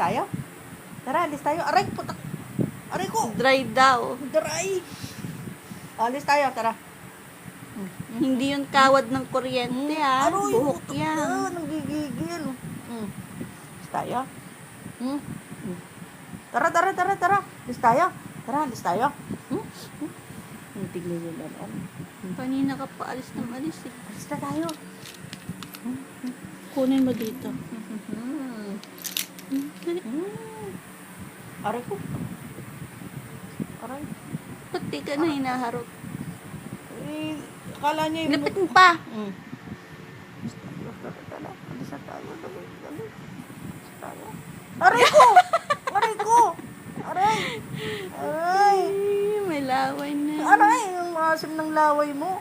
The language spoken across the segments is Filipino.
tayo? Tara, alis tayo. Aray, putak. Aray ko. Dry daw. Dry. Alis tayo, tara. Hindi yun kawad ng kuryente, ha? Aroy, Buhok putak yan. na. Nanggigigil. Alis tayo. Tara. Alis tayo. Tara, alis tayo. Tignan yun lang. Kanina ka pa alis ng alis, eh. Alis na tayo. Kunin mo dito. Aray ko. Aray. Ba't di ka na hinaharot? Eh, akala niya yung... Lapit mo pa. Alis na tayo. Dali. Aray ko! Aray ko! Aray! Ay, may laway na. Aray! Ang asim ng laway mo.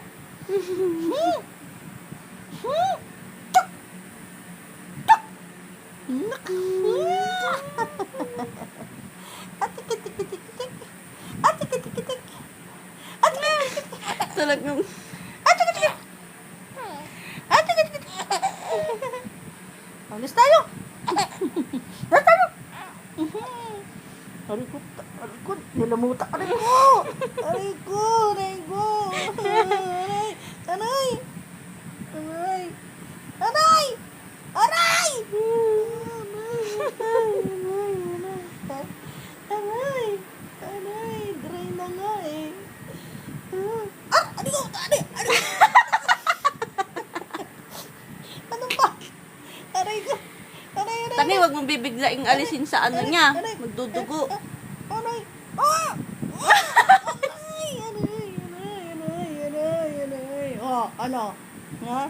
Atik-atik-atik-atik. Atik-atik-atik. Atik-atik-atik. Talagang... Atik-atik. Atik-atik. Alis tayo. Alis tayo. Aray ko. Nilamuta. Aray ko. Aray. Dry na nga eh. Aray ko. Ano ba? Aray ko. Aray. Tani, wag mong bibiglaing alisin sa ano niya. Magdudugo. Aray. Aray. Oh, ano? Ha?